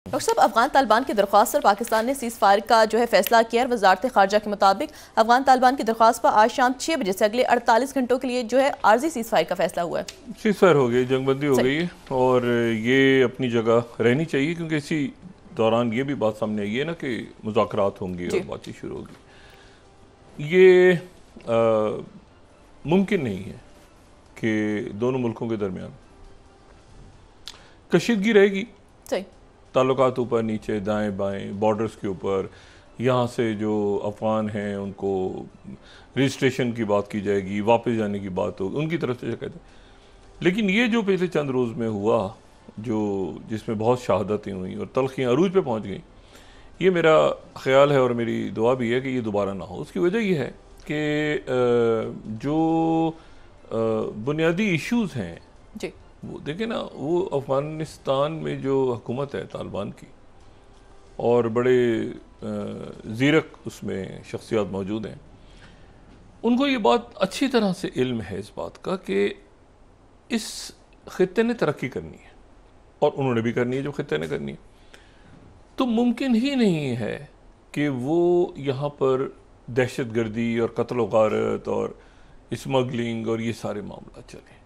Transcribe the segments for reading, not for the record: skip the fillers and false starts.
Doctor साहब, अफगान तालिबान की दरख्वास्त पर पाकिस्तान ने सीज़ फायर का जो है फैसला किया है। वजारत खारजा के मुताबिक अफगान तालिबान की दरख्वास्त पर आज शाम 6 बजे से अगले 48 घंटों के लिए जो है आर्जी सीज़ फायर का फैसला हुआ है। सीज़ फायर हो गई, जंगबंदी हो गई है और ये अपनी जगह रहनी चाहिए, क्योंकि इसी दौरान ये भी बात सामने आई है ना कि मुज़ाकरात होंगी और बातचीत शुरू होगी। ये मुमकिन नहीं है कि दोनों मुल्कों के दरमियान कशीदगी रहेगी। सही, ताल्लुकात ऊपर नीचे दाएं बाएं बॉर्डर्स के ऊपर, यहाँ से जो अफ़गान हैं उनको रजिस्ट्रेशन की बात की जाएगी, वापस जाने की बात होगी उनकी तरफ से कहते हैं। लेकिन ये जो पिछले चंद रोज़ में हुआ, जो जिसमें बहुत शहादतें हुई और तलखियाँ अरूज पे पहुँच गई, ये मेरा ख्याल है और मेरी दुआ भी है कि ये दोबारा ना हो। उसकी वजह ये है कि जो बुनियादी इश्यूज़ हैं जी, वो देखें ना, वो अफ़गानिस्तान में जो हुकूमत है तालिबान की, और बड़े ज़ीरक उसमें शख्सियात मौजूद हैं, उनको ये बात अच्छी तरह से इल्म है इस बात का कि इस ख़ित्ते ने तरक्की करनी है और उन्होंने भी करनी है जो ख़ित्ते ने करनी है। तो मुमकिन ही नहीं है कि वो यहाँ पर दहशत गर्दी और कत्ल गारत और स्मगलिंग और ये सारे मामला चले।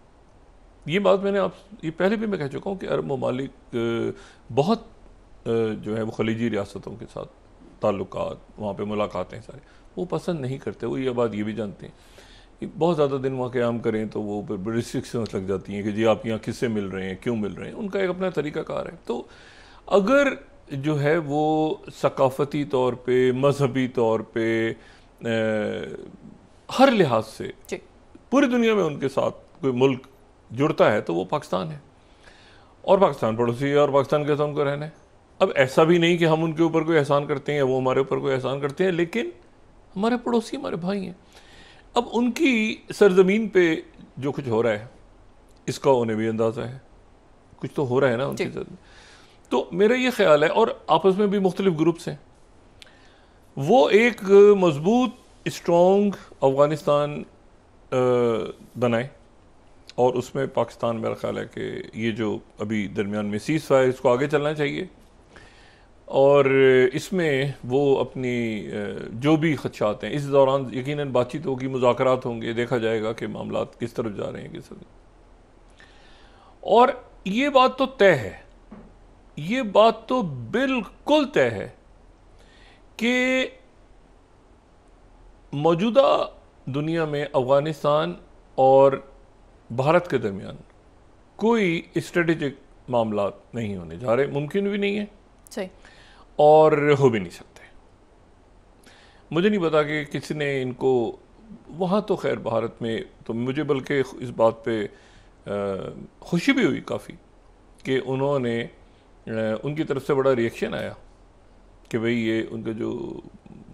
ये बात मैंने आप ये पहले भी मैं कह चुका हूँ कि अरब ममालिक बहुत जो है वो खलीजी रियासतों के साथ ताल्लुकात, वहाँ पे मुलाकातें सारे वो पसंद नहीं करते। वो ये बात ये भी जानते हैं कि बहुत ज़्यादा दिन वहाँ क़याम करें तो वो रिस्ट्रिक्शंस लग जाती हैं कि जी आप यहाँ किससे मिल रहे हैं, क्यों मिल रहे हैं, उनका एक अपना तरीक़ाकार है। तो अगर जो है वो सकाफ़ती तौर पर, मजहबी तौर पर, हर लिहाज से पूरी दुनिया में उनके साथ कोई मुल्क जुड़ता है तो वो पाकिस्तान है, और पाकिस्तान पड़ोसी है और पाकिस्तान के साथ उनको रहना है। अब ऐसा भी नहीं कि हम उनके ऊपर कोई एहसान करते हैं, वो हमारे ऊपर कोई एहसान करते हैं, लेकिन हमारे पड़ोसी हमारे भाई हैं। अब उनकी सरजमीन पे जो कुछ हो रहा है इसका उन्हें भी अंदाज़ा है, कुछ तो हो रहा है ना उनकी सरजमीन। तो मेरा ये ख्याल है, और आपस में भी मुख्तलिफ ग्रुप्स हैं, वो एक मजबूत स्ट्रॉन्ग अफ़गानिस्तान बनाए, और उसमें पाकिस्तान मेरा ख्याल है कि ये जो अभी दरमियान में सीज़ फायर, इसको आगे चलना चाहिए, और इसमें वो अपनी जो भी खदशात हैं इस दौरान यकीनन बातचीत होगी, मुज़ाकरात होंगे, देखा जाएगा कि मामलात किस तरफ जा रहे हैं, किस तरफ। और ये बात तो तय है, ये बात तो बिल्कुल तय है कि मौजूदा दुनिया में अफ़गानिस्तान और भारत के दरमियान कोई स्ट्रेटेजिक मामला नहीं होने जा रहे, मुमकिन भी नहीं है सही, और हो भी नहीं सकते। मुझे नहीं पता कि किसी ने इनको वहाँ, तो खैर भारत में तो मुझे बल्कि इस बात पे खुशी भी हुई काफ़ी कि उन्होंने उनकी तरफ से बड़ा रिएक्शन आया कि भाई ये उनका जो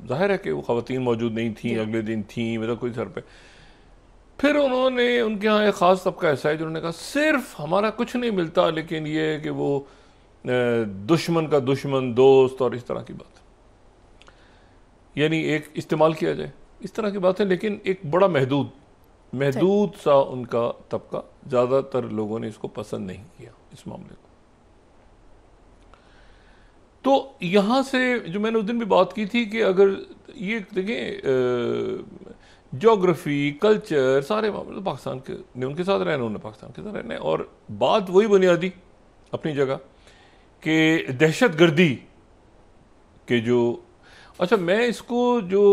जाहिर है कि वो ख़वातीन मौजूद नहीं थी, अगले दिन थी, मतलब कोई सर पे। फिर उन्होंने, उनके यहाँ एक ख़ास तबका ऐसा है जिन्होंने कहा सिर्फ हमारा कुछ नहीं मिलता, लेकिन ये है कि वो दुश्मन का दुश्मन दोस्त और इस तरह की बात, यानी एक इस्तेमाल किया जाए इस तरह की बात है, लेकिन एक बड़ा महदूद सा उनका तबका, ज़्यादातर लोगों ने इसको पसंद नहीं किया इस मामले को। तो यहाँ से जो मैंने उस दिन भी बात की थी कि अगर ये देखें ज्योग्राफी, कल्चर, सारे मामले पाकिस्तान के ने उनके साथ रहना, उन्होंने पाकिस्तान के साथ रहना है, और बात वही बुनियादी अपनी जगह कि दहशत गर्दी के जो, अच्छा मैं इसको जो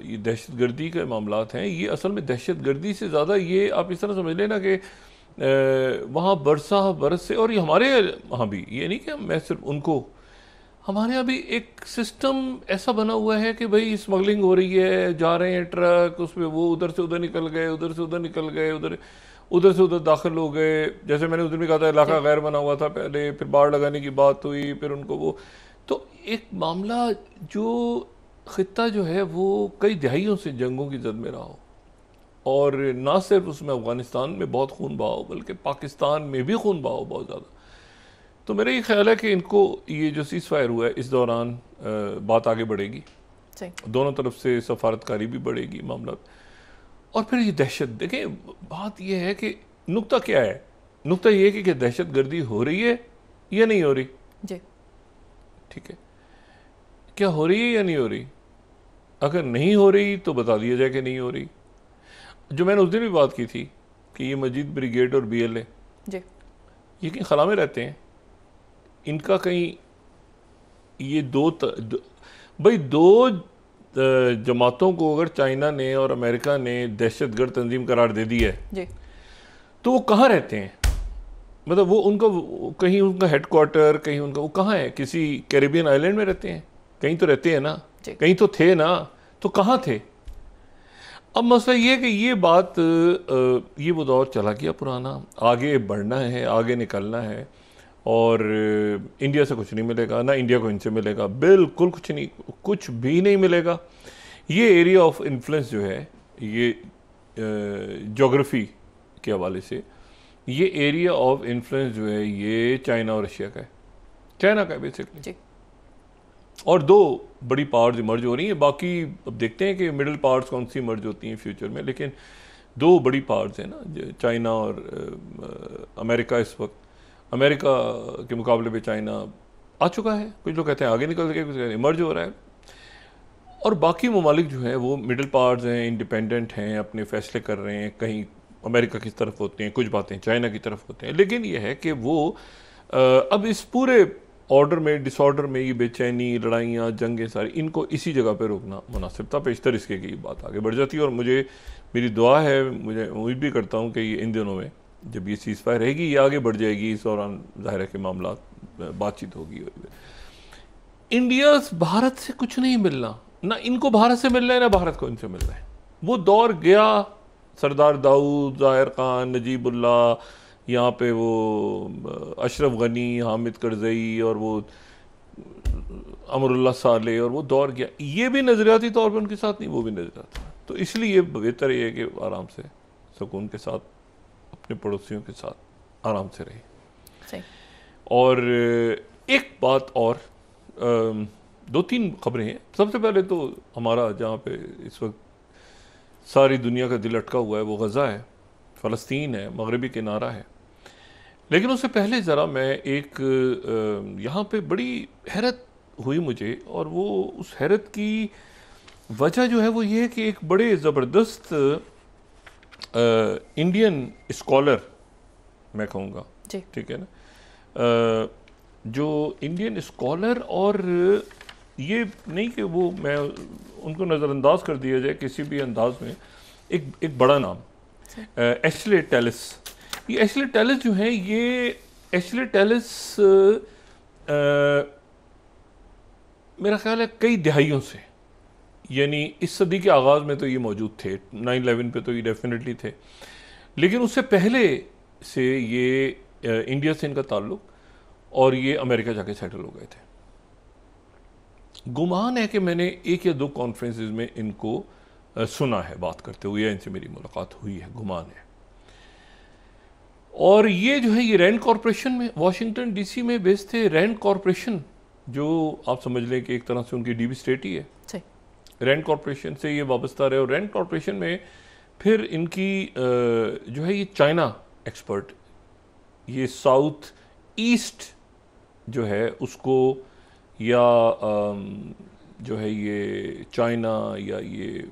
ये दहशत गर्दी के मामलात हैं, ये असल में दहशत गर्दी से ज़्यादा ये आप इस तरह समझ लेना कि वहाँ बरस से, और ये हमारे यहाँ भी, ये नहीं कि मैं सिर्फ उनको, हमारे यहाँ भी एक सिस्टम ऐसा बना हुआ है कि भाई स्मगलिंग हो रही है, जा रहे हैं ट्रक, उसमें वो उधर से उधर निकल गए, उधर से उधर निकल गए, उधर से उधर दाखिल हो गए। जैसे मैंने उस दिन भी कहा था, इलाका गैर बना हुआ था पहले, फिर बाढ़ लगाने की बात हुई, फिर उनको वो, तो एक मामला जो ख़ित्ता जो है वो कई दहाइयों से जंगों की जद में रहा हो, और ना सिर्फ उसमें अफ़गानिस्तान में बहुत खून बहाव, बल्कि पाकिस्तान में भी खून बहाव बहुत ज़्यादा। तो मेरा ये ख्याल है कि इनको ये जो सीज़ फायर हुआ है इस दौरान बात आगे बढ़ेगी, दोनों तरफ से सफारतकारी भी बढ़ेगी मामला, और फिर ये दहशत, देखें बात ये है कि नुक्ता क्या है, नुक्ता ये है कि दहशत गर्दी हो रही है या नहीं हो रही। जी। ठीक है, क्या हो रही है या नहीं हो रही? अगर नहीं हो रही तो बता दिया जाए कि नहीं हो रही। जो मैंने उस दिन भी बात की थी कि ये मजीद ब्रिगेड और BLA जी। ये कहीं खला में रहते हैं, इनका कहीं ये भाई दो जमातों को अगर चाइना ने और अमेरिका ने दहशतगर्द तंजीम करार दे दी है जी। तो वो कहाँ रहते हैं? मतलब वो उनका कहीं उनका हेडक्वार्टर कहीं उनका वो कहाँ है? किसी कैरिबियन आइलैंड में रहते हैं? कहीं तो रहते हैं ना, कहीं तो थे ना, तो कहाँ थे? अब मसला ये है कि ये बात ये वो दौर चला गया पुराना, आगे बढ़ना है, आगे निकलना है, और इंडिया से कुछ नहीं मिलेगा, ना इंडिया को इनसे मिलेगा, बिल्कुल कुछ नहीं, कुछ भी नहीं मिलेगा। ये एरिया ऑफ इन्फ्लुएंस जो है, ये ज्योग्राफी के हवाले से ये एरिया ऑफ इन्फ्लुएंस जो है ये चाइना और रशिया का है, चाइना का है बेसिकली। और दो बड़ी पावर्स इमर्ज हो रही हैं, बाकी अब देखते हैं कि मिडिल पावर्स कौन सी इमर्ज होती हैं फ्यूचर में, लेकिन दो बड़ी पावर्स हैं ना, चाइना और अमेरिका। इस वक्त अमेरिका के मुकाबले में चाइना आ चुका है, कुछ लोग कहते हैं आगे निकल सके, कुछ कहते हैं इमर्ज हो रहा है, और बाकी ममालिक जो हैं वो मिडिल पावर्स हैं, इंडिपेंडेंट हैं, अपने फैसले कर रहे हैं, कहीं अमेरिका की तरफ होते हैं, कुछ बातें चाइना की तरफ होते हैं। लेकिन ये है कि वो अब इस पूरे ऑर्डर में, डिसऑर्डर में, ये बेचैनी, लड़ाइयाँ, जंगें सारी, इनको इसी जगह पे रोकना मुनासिब था। पेशतर इसके कि ये बात आगे बढ़ जाती है, और मुझे मेरी दुआ है, मुझे उम्मीद भी करता हूँ कि ये इन दिनों में जब ये सीज़ फायर रहेगी ये आगे बढ़ जाएगी, इस दौरान ज़ाहिर के मामला बातचीत होगी। इंडिया भारत से कुछ नहीं मिलना, ना इनको भारत से मिल रहा है ना भारत को इनसे मिल रहा है। वो दौर गया, सरदार दाऊद, ज़ाहिर खान, नजीबुल्ला, यहाँ पे वो अशरफ गनी, हामिद करजई और वो अमरुल्लाह साले, और वो दौर गया। ये भी नज़रियाती तौर पर उनके साथ नहीं, वो भी नज़रियाती। तो इसलिए बेहतर ये है कि आराम से सुकून के साथ अपने पड़ोसियों के साथ आराम से रहे। और एक बात और, दो तीन खबरें हैं। सबसे पहले तो हमारा जहाँ पे इस वक्त सारी दुनिया का दिल अटका हुआ है वो गज़ा है, फ़लस्तीन है, मगरबी किनारा है। लेकिन उससे पहले ज़रा मैं एक यहाँ पे बड़ी हैरत हुई मुझे, और वो उस हैरत की वजह जो है वो ये है कि एक बड़े ज़बरदस्त इंडियन स्कॉलर मैं कहूँगा, ठीक है ना, जो इंडियन स्कॉलर, और ये नहीं कि वो मैं उनको नज़रअंदाज कर दिया जाए किसी भी अंदाज में, एक बड़ा नाम एशले टेलिस। ये एशले टेलिस जो है, ये एशले टेलिस मेरा ख्याल है कई दिहाइयों से, यानी इस सदी के आगाज़ में तो ये मौजूद थे, 9/11 पे तो ये डेफिनेटली थे, लेकिन उससे पहले से ये इंडिया से इनका ताल्लुक़, और ये अमेरिका जाके सेटल हो गए थे। गुमान है कि मैंने एक या दो कॉन्फ्रेंसेस में इनको सुना है बात करते हुए, या इनसे मेरी मुलाकात हुई है, गुमान है। और ये जो है ये रैंड कॉरपोरेशन में, वाशिंगटन DC में बेस्ड थे। रैंड कॉरपोरेशन जो आप समझ लें कि एक तरह से उनकी डीप स्टेट ही है, रैंड कॉरपोरेशन से ये वाबस्ता रहे। और रैंड कॉरपोरेशन में फिर इनकी जो है ये चाइना एक्सपर्ट, ये साउथ ईस्ट जो है उसको, या जो है ये चाइना, या ये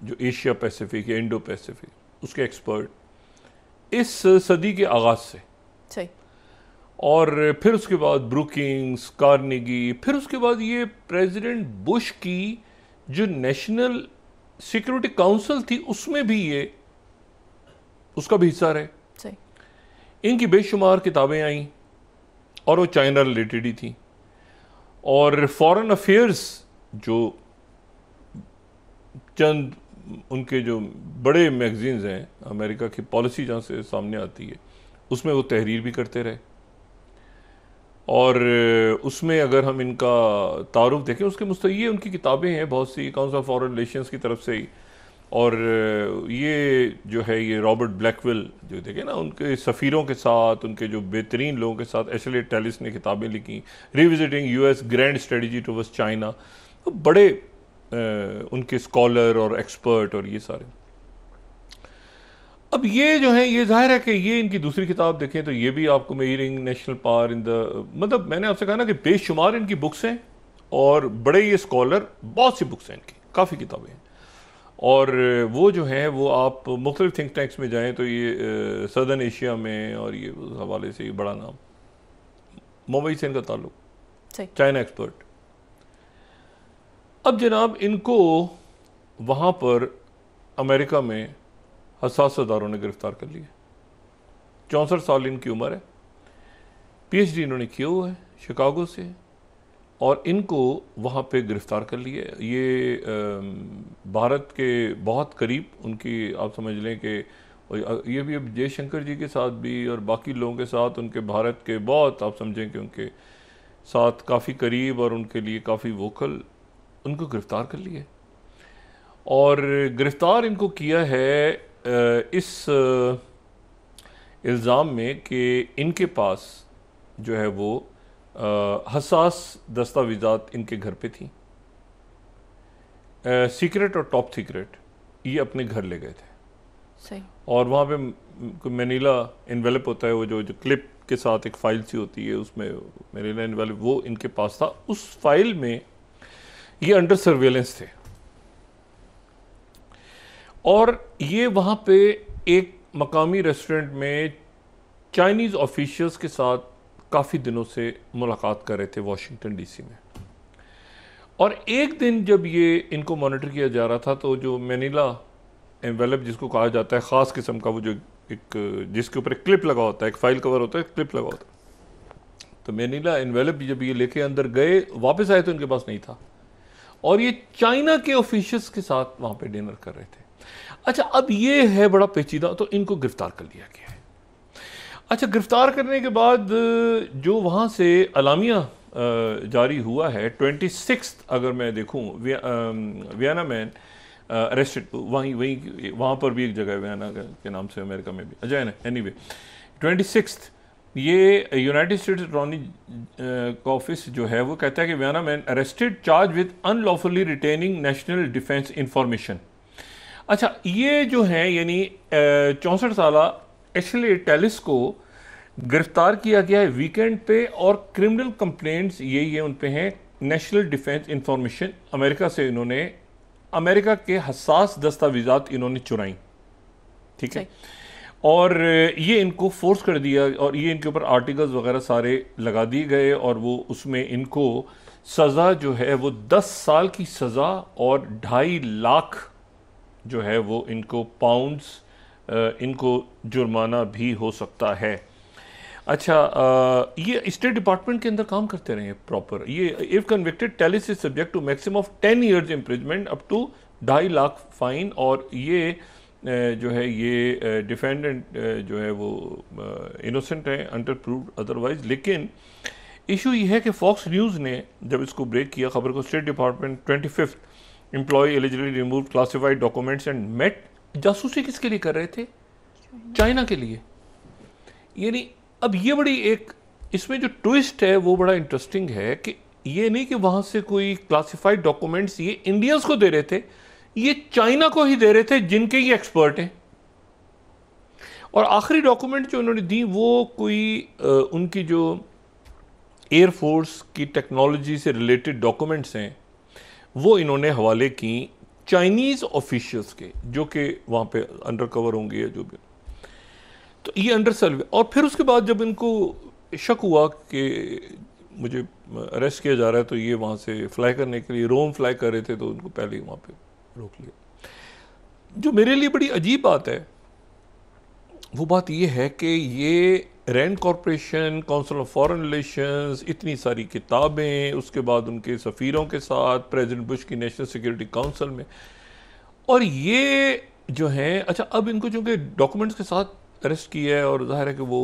जो एशिया पैसिफिक या इंडो पैसिफिक, उसके एक्सपर्ट इस सदी के आगाज़ से। सही। और फिर उसके बाद ब्रुकिंग्स, कार्नेगी, फिर उसके बाद ये प्रेसिडेंट बुश की जो नेशनल सिक्योरिटी काउंसिल थी उसमें भी ये उसका भी हिस्सा रहे। सही। इनकी बेशुमार किताबें आई और वो चाइना रिलेटेड ही थी। और फॉरेन अफेयर्स जो चंद उनके जो बड़े मैगजीन्स हैं, अमेरिका की पॉलिसी जहाँ से सामने आती है उसमें वो तहरीर भी करते रहे। और उसमें अगर हम इनका तारुफ देखें, उसके मुस्तैये उनकी किताबें हैं बहुत सी, काउंसिल ऑफ फॉरेन रिलेशंस की तरफ से ही। और ये जो है ये रॉबर्ट ब्लैकविल जो देखें ना, उनके सफ़ीरों के साथ, उनके जो बेहतरीन लोगों के साथ एशले टेलिस ने किताबें लिखी, revisiting US grand strategy towards China. तो बड़े उनके स्कॉलर और एक्सपर्ट और ये सारे। अब ये जो है, ये जाहिर है कि ये इनकी दूसरी किताब देखें तो ये भी आपको measuring national power in the, मतलब मैंने आपसे कहा ना कि बेशुमार इनकी बुक्स हैं और बड़े ये स्कॉलर, बहुत सी बुक्स हैं इनकी, काफ़ी किताबें हैं। और वो जो हैं वो आप मुख्तलिफ थिंक टैंक्स में जाएं तो ये सदर्न एशिया में, और ये उस हवाले से ये बड़ा नाम, मुंबई से इनका ताल्लुक, चाइना एक्सपर्ट। अब जनाब इनको वहाँ पर अमेरिका में हसास अदारों ने गिरफ्तार कर लिया। 64 साल इनकी उम्र है, पीएचडी इन्होंने किया हुआ है शिकागो से, और इनको वहाँ पे गिरफ्तार कर लिया। ये भारत के बहुत करीब उनकी, आप समझ लें कि ये भी अब जयशंकर जी के साथ भी और बाकी लोगों के साथ उनके भारत के बहुत, आप समझें कि उनके साथ काफ़ी करीब और उनके लिए काफ़ी वोकल, उनको गिरफ्तार कर लिया। और गिरफ्तार इनको किया है इस इल्ज़ाम में कि इनके पास जो है वो हसास दस्तावेज़ात इनके घर पे थी, सीक्रेट और टॉप सीक्रेट, ये अपने घर ले गए थे। सही। और वहाँ पे मैनीला इन्वेलप होता है, वो जो क्लिप के साथ एक फ़ाइल सी होती है, उसमें मैनीला इन्वेलप वो इनके पास था। उस फाइल में ये अंडर सर्वेलेंस थे, और ये वहाँ पे एक मकामी रेस्टोरेंट में चाइनीज़ ऑफिशियल्स के साथ काफ़ी दिनों से मुलाकात कर रहे थे वाशिंगटन डीसी में। और एक दिन जब ये इनको मॉनिटर किया जा रहा था, तो जो मैनीला एनवेलप जिसको कहा जाता है, ख़ास किस्म का, वो जो एक जिसके ऊपर एक क्लिप लगा होता है, एक फाइल कवर होता है, क्लिप लगा होता है, तो मैनीला एनवेलप जब ये लेके अंदर गए, वापस आए तो इनके पास नहीं था, और ये चाइना के ऑफिशियल्स के साथ वहाँ पे डिनर कर रहे थे। अच्छा, अब ये है बड़ा पेचीदा, तो इनको गिरफ्तार कर लिया गया है। अच्छा, गिरफ्तार करने के बाद जो वहाँ से अलामिया जारी हुआ है 26, अगर मैं देखूँ, वियना मैन अरेस्टेड, वहाँ पर भी एक जगह है वियना के नाम से, अमेरिका में भी, अजय ना, एनीवे 26 ये यूनाइटेड स्टेट्स अटॉर्नी का ऑफिस जो है वो कहता है कि Vienna man arrested charge with unlawfully retaining national defence information. अच्छा, ये जो है यानी 64 साल एशले टेलिस को गिरफ्तार किया गया है वीकेंड पे, और क्रिमिनल कंप्लेंट्स ये उन पे हैं, नेशनल डिफेंस इंफॉर्मेशन, अमेरिका से इन्होंने, अमेरिका के हसास दस्तावेजात इन्होंने चुराई, ठीक है, और ये इनको फोर्स कर दिया, और ये इनके ऊपर आर्टिकल्स वगैरह सारे लगा दिए गए, और वो उसमें इनको सज़ा जो है वो 10 साल की सज़ा और 2.5 लाख जो है वो इनको पाउंड्स, इनको जुर्माना भी हो सकता है। अच्छा, ये स्टेट डिपार्टमेंट के अंदर काम करते रहे हैं प्रॉपर। ये if convicted Tellis is subject to maximum of 10 years imprisonment up to 2.5 lakh fine, और ये जो है ये डिफेंडेंट जो है वो इनोसेंट है अंडर प्रूव्ड अदरवाइज। लेकिन इशू ये है कि फॉक्स न्यूज़ ने जब इसको ब्रेक किया खबर को, state department 25 employ illegally remove classified documents and met, जासूसी किसके लिए कर रहे थे? चाइना के लिए। यानी अब ये बड़ी एक इसमें जो ट्विस्ट है वो बड़ा इंटरेस्टिंग है कि ये नहीं कि वहां से कोई क्लासिफाइड डॉक्यूमेंट्स ये इंडियंस को दे रहे थे, ये चाइना को ही दे रहे थे जिनके ये एक्सपर्ट हैं। और आखिरी डॉक्यूमेंट जो उन्होंने दी वो कोई उनकी जो एयरफोर्स की टेक्नोलॉजी से रिलेटेड डॉक्यूमेंट्स हैं वो इन्होंने हवाले की चाइनीज़ ऑफिशियल्स के, जो कि वहाँ पे अंडर कवर होंगे या जो भी। तो ये अंडर सर्वे, और फिर उसके बाद जब इनको शक हुआ कि मुझे अरेस्ट किया जा रहा है, तो ये वहाँ से फ्लाई करने के लिए रोम फ्लाई कर रहे थे, तो उनको पहले ही वहाँ पे रोक लिया। जो मेरे लिए बड़ी अजीब बात है वो बात ये है कि ये Rand Corporation, Council of Foreign Relations, इतनी सारी किताबें, उसके बाद उनके सफ़ीरों के साथ, प्रेसिडेंट बुश की नेशनल सिक्योरिटी काउंसिल में, और ये जो हैं, अच्छा अब इनको चूँकि डॉक्यूमेंट्स के साथ अरेस्ट किया है, और जाहिर है कि वो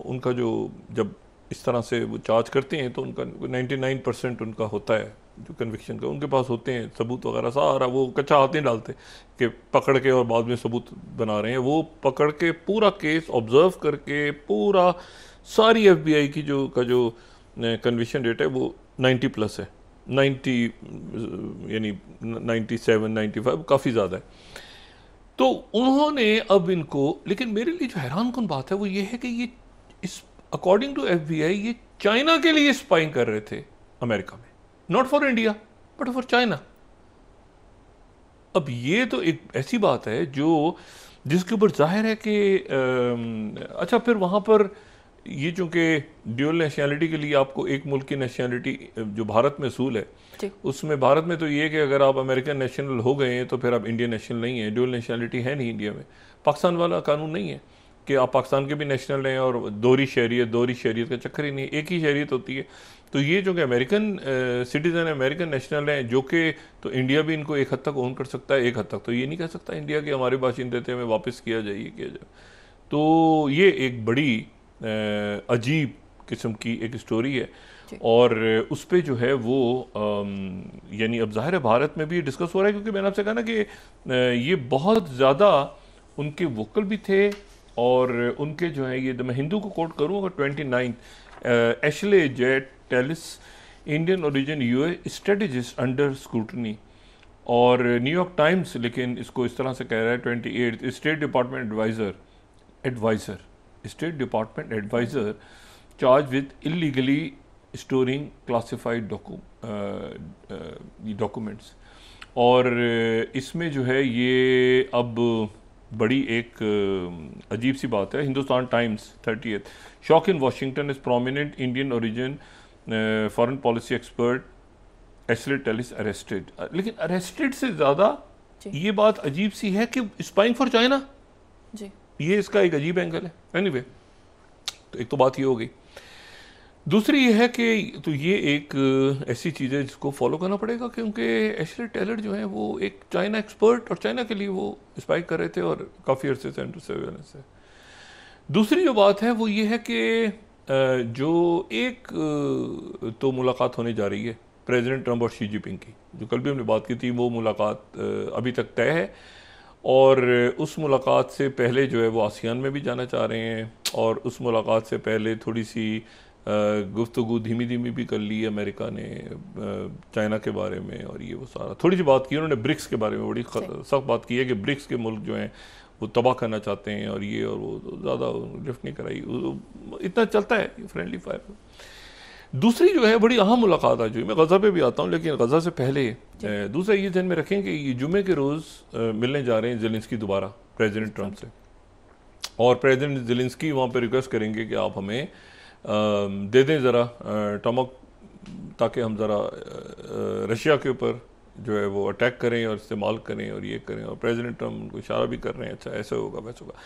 उनका जो जब इस तरह से वो चार्ज करते हैं तो उनका 99% उनका होता है जो कन्विक्शन का, उनके पास होते हैं सबूत वगैरह सारा, वो कच्चा हाथ नहीं डालते कि पकड़ के और बाद में सबूत बना रहे हैं। वो पकड़ के पूरा केस ऑब्जर्व करके पूरा सारी FBI की जो कन्विक्शन रेट है वो 90+ है, 90 यानी 97, 95 काफ़ी ज़्यादा है। तो उन्होंने अब इनको, लेकिन मेरे लिए जो हैरान कुन बात है वो ये है कि ये इस अकॉर्डिंग टू एफबीआई ये चाइना के लिए स्पाइंग कर रहे थे अमेरिका में, not for India but for China. अब ये तो एक ऐसी बात है जो जिसके ऊपर जाहिर है कि अच्छा फिर वहाँ पर ये चूंकि ड्यूअल नेशनैलिटी के लिए आपको एक मुल्क की नेशनैलिटी जो भारत में असूल है, उसमें भारत में तो ये है कि अगर आप अमेरिकन नेशनल हो गए हैं तो फिर आप इंडियन नेशनल नहीं है, ड्यूअल नेशनैलिटी है नहीं इंडिया में। पाकिस्तान वाला कानून नहीं है कि आप पाकिस्तान के भी नेशनल हैं और दोहरी शहरियत का चक्कर ही नहीं, एक ही शहरियत होती है। तो ये जो कि अमेरिकन सिटीज़न है, अमेरिकन नेशनल हैं, जो कि तो इंडिया भी इनको एक हद तक ओन कर सकता है, एक हद तक तो ये नहीं कह सकता इंडिया के हमारे बाशिंदे थे हमें वापस किया जाए, ये किया जाए। तो ये एक बड़ी अजीब किस्म की एक स्टोरी है और उस पर जो है वो यानी अब ज़ाहिर है भारत में भी डिस्कस हो रहा है, क्योंकि मैंने आपसे कहा ना कि ये बहुत ज़्यादा उनके वोकल भी थे और उनके जो है ये मैं हिंदू को कोट करूँ अगर 29 Ashley J Tellis Indian origin US strategist under scrutiny, और न्यूयॉर्क टाइम्स लेकिन इसको इस तरह से कह रहा है 28 state department adviser charge with illegally storing classified documents. और इसमें जो है ये अब बड़ी एक अजीब सी बात है। Hindustan Times 30th shock in Washington is prominent Indian origin foreign policy expert Ashley Tellis arrested. लेकिन अरेस्टेड से ज़्यादा ये बात अजीब सी है कि स्पाइंग फॉर चाइना, ये इसका एक अजीब एंगल है। एनीवे तो एक तो बात ये हो गई, दूसरी ये है कि तो ये एक ऐसी चीज़ है जिसको फॉलो करना पड़ेगा, क्योंकि एशले टेलर जो है वो एक चाइना एक्सपर्ट और चाइना के लिए वो स्पाइक कर रहे थे और काफ़ी अरसे से अंडर सर्वेलेंस है। दूसरी जो बात है वो ये है कि जो एक तो मुलाकात होने जा रही है प्रेसिडेंट ट्रंप और शी जिनपिंग की, जो कल भी हमने बात की थी, वो मुलाकात अभी तक तय है और उस मुलाकात से पहले जो है वो आसियान में भी जाना चाह रहे हैं और उस मुलाकात से पहले थोड़ी सी गुफ्तगू धीमी धीमी भी कर ली अमेरिका ने चाइना के बारे में, और ये वो सारा थोड़ी सी बात की उन्होंने ब्रिक्स के बारे में, बड़ी सख्त बात की है कि ब्रिक्स के मुल्क जो हैं वो तबाह करना चाहते हैं और ये और वो, तो ज़्यादा लिफ्ट नहीं कराई, इतना चलता है फ्रेंडली फायर। दूसरी जो है बड़ी अहम मुलाकात आज हुई, मैं गज़ा पे भी आता हूँ लेकिन गज़ा से पहले दूसरा ये ध्यान में रखें कि ये जुमे के रोज़ मिलने जा रहे हैं ज़ेलेंस्की दोबारा प्रेसिडेंट ट्रंप से, और प्रेसिडेंट ज़ेलेंस्की वहाँ पे रिक्वेस्ट करेंगे कि आप हमें दे दें ज़रा टॉमहॉक, ताकि हम ज़रा रशिया के ऊपर जो है वो अटैक करें और इस्तेमाल करें और ये करें, और प्रेसिडेंट ट्रंप उनको इशारा भी कर रहे हैं अच्छा ऐसे होगा वैसे होगा।